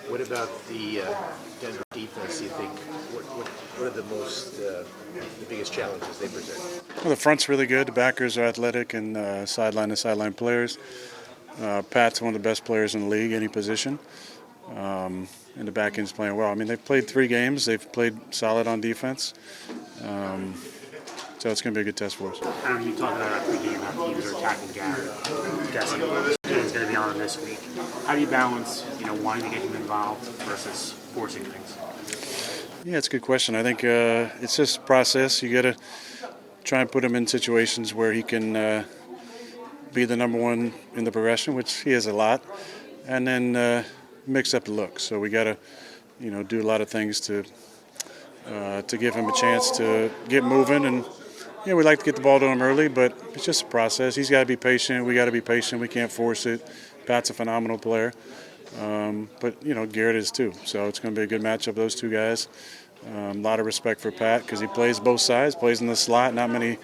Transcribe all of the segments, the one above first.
What about the Denver defense, do you think? What are the biggest challenges they present? Well, the front's really good. The backers are athletic and sideline-to-sideline players. Pat's one of the best players in the league, any position. And the back end's playing well. I mean, they've played 3 games. They've played solid on defense. So it's going to be a good test for us. You talked about after the game how teams are attacking Garrett. Guessing Game's going to be on him this week. How do you balance, wanting to get him involved versus forcing things? Yeah, it's a good question. I think it's just process. You got to try and put him in situations where he can be the number one in the progression, which he has a lot, and then mix up the look. So we got to, do a lot of things to give him a chance to get moving. And we like to get the ball to him early, but it's just a process. He's got to be patient. We got to be patient. We can't force it. Pat's a phenomenal player, but Garrett is too. So it's going to be a good matchup. Those two guys. A lot of respect for Pat because he plays both sides, plays in the slot. Not many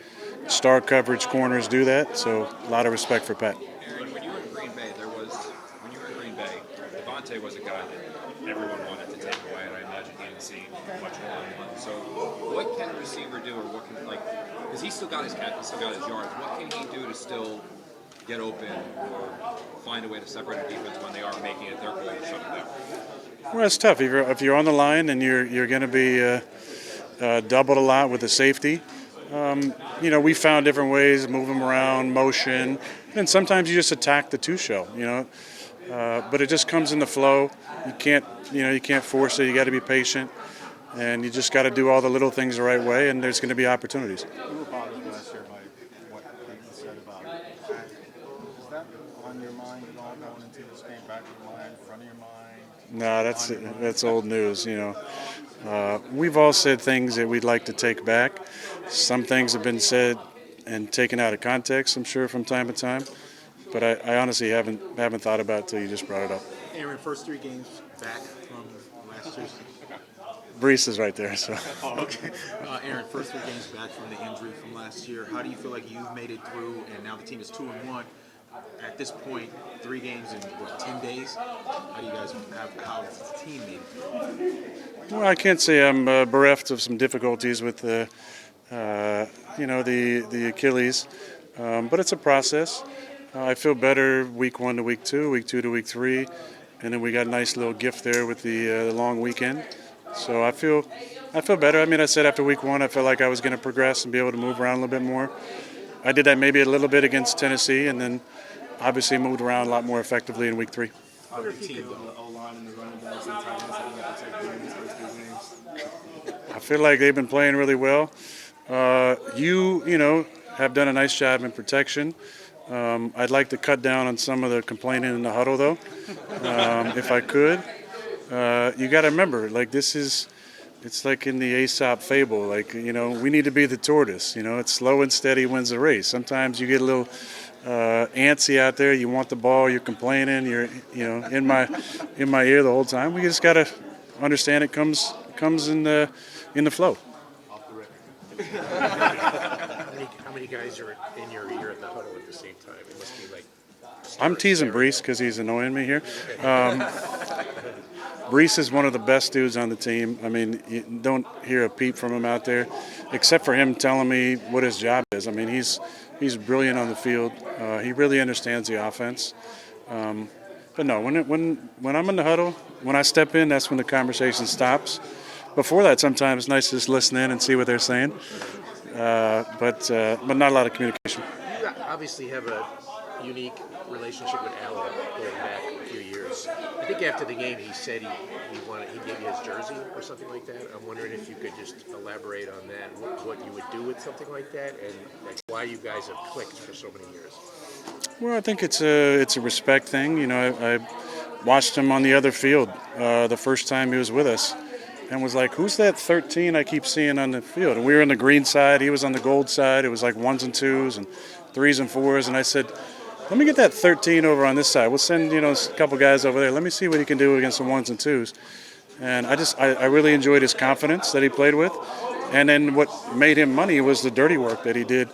star coverage corners do that. So a lot of respect for Pat. Aaron, when you were in Green Bay, Devontae was a guy that everyone wanted to take away, and I imagine he didn't see much one-on-one. So what can a receiver do, or what can, because he's still got his yards, what can he do to still get open or find a way to separate the defense when they are making it their goal to shut it down? Well, it's tough. If you're on the line and you're going to be doubled a lot with the safety, we found different ways, move them around, motion, and sometimes you just attack the two shell, but it just comes in the flow. You can't force it. You got to be patient, and you just got to do all the little things the right way, and there's going to be opportunities. You were bothered last year by what Payton said about Pat. Is that on your mind at all going into this game, back of your mind, front of your mind? No, that's old news. We've all said things that we'd like to take back. Some things have been said and taken out of context, I'm sure, from time to time. But I honestly haven't thought about it until you just brought it up. Aaron, first 3 games back from last year's. Brees is right there. So. Oh, okay. Aaron, first 3 games back from the injury from last year. How do you feel like you've made it through, and now the team is 2-1? At this point, 3 games in 10 days. How do you guys how has the team made it through? Well, I can't say I'm bereft of some difficulties with the Achilles, but it's a process. I feel better week 1 to week 2, week 2 to week 3, and then we got a nice little gift there with the long weekend. So I feel better. I mean, I said after week 1, I felt like I was going to progress and be able to move around a little bit more. I did that maybe a little bit against Tennessee, and then obviously moved around a lot more effectively in week 3. How did the team, the O-line and the running backs and tight ends have to protect you in these first 3 games? I feel like they've been playing really well. You have done a nice job in protection. I'd like to cut down on some of the complaining in the huddle, though, if I could. You got to remember, it's like in the Aesop fable, we need to be the tortoise. It's slow and steady wins the race. Sometimes you get a little antsy out there. You want the ball. You're complaining. You're in my ear the whole time. We just got to understand it comes in the flow. Off the record. How many guys are in your ear at the huddle at the same time? It must be like. I'm teasing Brees because he's annoying me here. Brees is one of the best dudes on the team. I mean, you don't hear a peep from him out there, except for him telling me what his job is. I mean, he's brilliant on the field. He really understands the offense. But no, when I'm in the huddle, when I step in, that's when the conversation stops. Before that, sometimes it's nice to just listen in and see what they're saying. But not a lot of communication. You obviously have a unique relationship with Allen going back a few years. I think after the game he said he gave you his jersey or something like that. I'm wondering if you could just elaborate on that, what you would do with something like that, and why you guys have clicked for so many years. Well, I think it's a respect thing. I watched him on the other field the first time he was with us and was like, who's that 13 I keep seeing on the field? And we were on the green side. He was on the gold side. It was like 1s and 2s and 3s and 4s. And I said, let me get that 13 over on this side. We'll send, a couple guys over there. Let me see what he can do against the 1s and 2s. And I really enjoyed his confidence that he played with. And then what made him money was the dirty work that he did,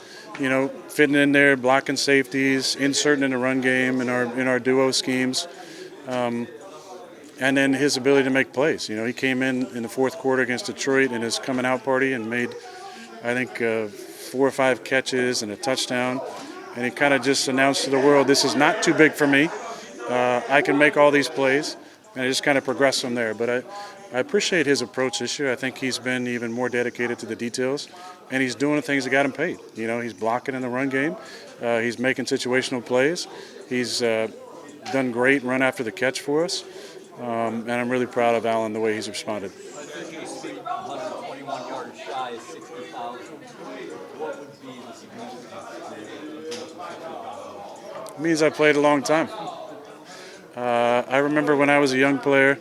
fitting in there, blocking safeties, inserting in the run game in our duo schemes. and then his ability to make plays. He came in the fourth quarter against Detroit in his coming out party and made, I think, 4 or 5 catches and a touchdown. And he kind of just announced to the world, this is not too big for me. I can make all these plays. And I just kind of progressed from there. But I appreciate his approach this year. I think he's been even more dedicated to the details. And he's doing the things that got him paid. He's blocking in the run game. He's making situational plays. He's done great run after the catch for us. And I'm really proud of Allen, the way he's responded. 121 yards shy of 60,000. What would be the significance? It means I played a long time. I remember when I was a young player,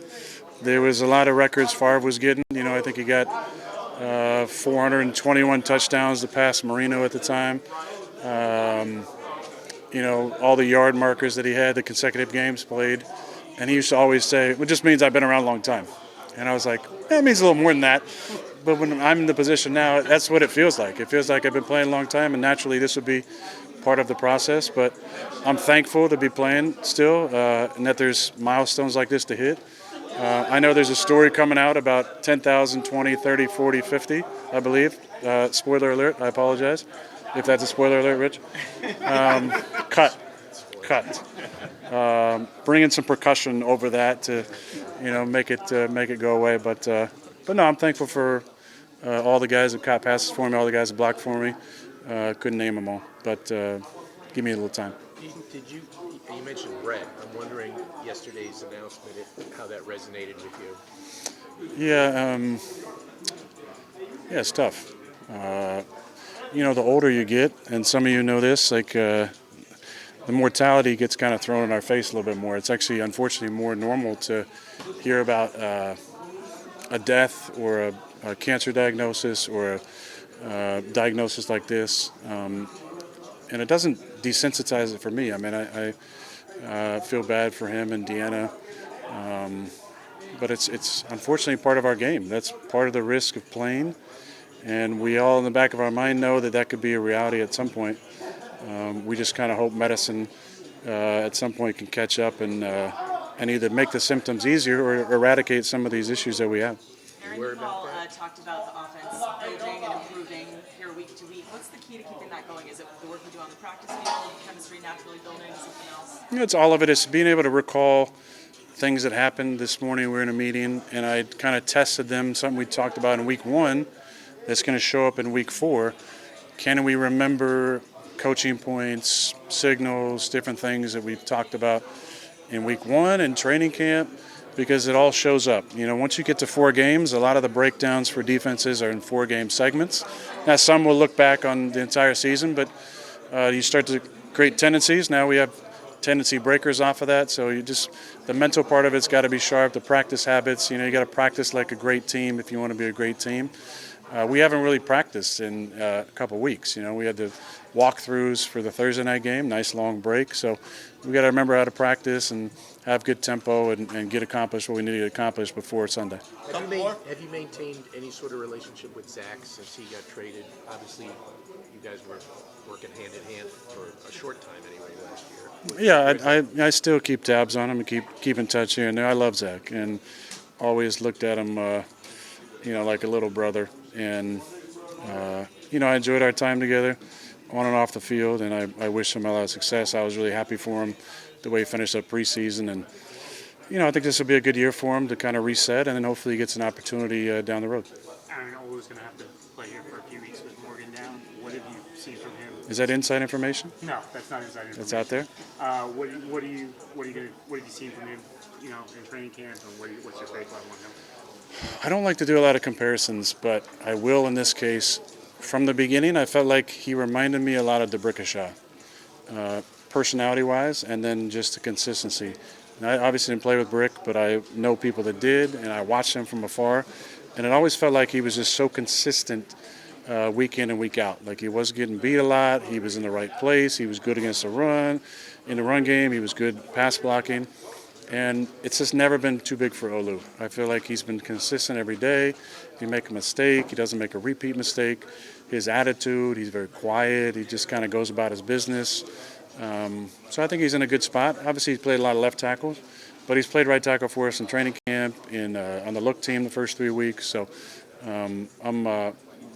there was a lot of records Favre was getting. I think he got 421 touchdowns to pass Marino at the time. All the yard markers that he had, the consecutive games played. And he used to always say, it just means I've been around a long time. And I was like, that means a little more than that. But when I'm in the position now, that's what it feels like. It feels like I've been playing a long time, and naturally this would be part of the process. But I'm thankful to be playing still, and that there's milestones like this to hit. I know there's a story coming out about 10,000, 20, 30, 40, 50, I believe. Spoiler alert, I apologize if that's a spoiler alert, Rich. Cut. Bringing some percussion over that to, make it go away. But no, I'm thankful for all the guys that caught passes for me, all the guys that blocked for me. Couldn't name them all, but give me a little time. You mentioned Brett. I'm wondering yesterday's announcement, how that resonated with you. Yeah, it's tough. The older you get, and some of you know this, the mortality gets kind of thrown in our face a little bit more. It's actually, unfortunately, more normal to hear about a death or a cancer diagnosis or a diagnosis like this. And it doesn't desensitize it for me. I mean, I feel bad for him and Deanna. But it's unfortunately part of our game. That's part of the risk of playing. And we all in the back of our mind know that could be a reality at some point. We just kind of hope medicine at some point can catch up and either make the symptoms easier or eradicate some of these issues that we have. Aaron Paul talked about the offense building and improving here week to week. What's the key to keeping that going? Is it the work you do on the practice field, chemistry naturally building, something else? It's all of it. It's being able to recall things that happened this morning. We were in a meeting, and I kind of tested them, something we talked about in week 1 that's going to show up in week 4. Can we remember coaching points, signals, different things that we've talked about in week 1 and training camp? Because it all shows up. Once you get to 4 games, a lot of the breakdowns for defenses are in 4-game segments. Now, some will look back on the entire season, but you start to create tendencies. Now we have tendency breakers off of that. So the mental part of it's got to be sharp. The practice habits, you got to practice like a great team if you want to be a great team. We haven't really practiced in a couple weeks. We had the walkthroughs for the Thursday night game, nice long break. So we got to remember how to practice and have good tempo and get accomplished what we need to accomplish before Sunday. Have you maintained any sort of relationship with Zach since he got traded? Obviously, you guys were working hand in hand for a short time anyway last year. Yeah, I still keep tabs on him and keep in touch here and there. I love Zach and always looked at him, like a little brother. And, I enjoyed our time together on and off the field, and I wish him a lot of success. I was really happy for him the way he finished up preseason. And, I think this will be a good year for him to kind of reset, and then hopefully he gets an opportunity down the road. Aaron Olu's going to have to play here for a few weeks with Morgan down. What have you seen from him? Is that inside information? No, that's not inside information. That's out there? What have you seen from him, in training camp, and what's your take on him? I don't like to do a lot of comparisons, but I will in this case. From the beginning, I felt like he reminded me a lot of D'Brickashaw, personality-wise, and then just the consistency. And I obviously didn't play with Brick, but I know people that did, and I watched him from afar, and it always felt like he was just so consistent week in and week out. Like he wasn't getting beat a lot, he was in the right place, he was good against the run, in the run game, he was good pass blocking. And it's just never been too big for Olu. I feel like he's been consistent every day. If you make a mistake, he doesn't make a repeat mistake. His attitude, he's very quiet. He just kind of goes about his business. So I think he's in a good spot. Obviously, he's played a lot of left tackles, but he's played right tackle for us in training camp, on the look team the first 3 weeks. So I'm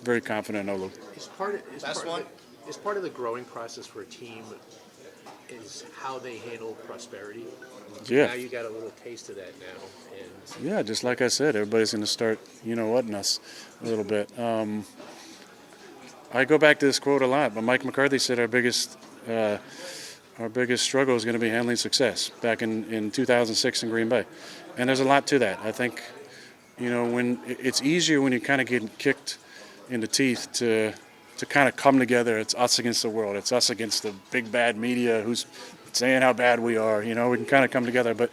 very confident in Olu. Is part of the growing process for a team is how they handle prosperity? Yeah. Now you got a little taste of that now. And Yeah, just like I said, everybody's going to start, whatting us a little bit. I go back to this quote a lot, but Mike McCarthy said our biggest struggle is going to be handling success back in 2006 in Green Bay. And there's a lot to that. I think, when it's easier when you kind of get kicked in the teeth to kind of come together. It's us against the world. It's us against the big bad media who's saying how bad we are. We can kind of come together. But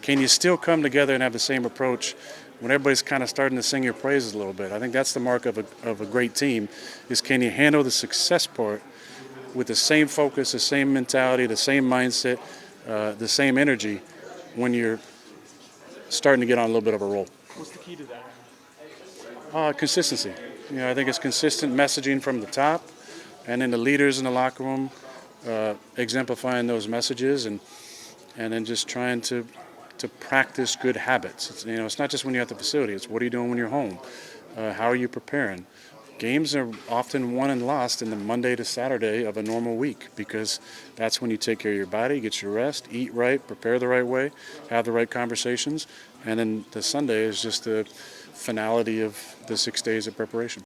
can you still come together and have the same approach when everybody's kind of starting to sing your praises a little bit? I think that's the mark of a great team, is can you handle the success part with the same focus, the same mentality, the same mindset, the same energy when you're starting to get on a little bit of a roll. What's the key to that? Consistency. I think it's consistent messaging from the top, and then the leaders in the locker room exemplifying those messages, and then just trying to practice good habits. It's not just when you're at the facility. It's what are you doing when you're home? How are you preparing? Games are often won and lost in the Monday to Saturday of a normal week, because that's when you take care of your body, get your rest, eat right, prepare the right way, have the right conversations, and then the Sunday is just the finality of the 6 days of preparation.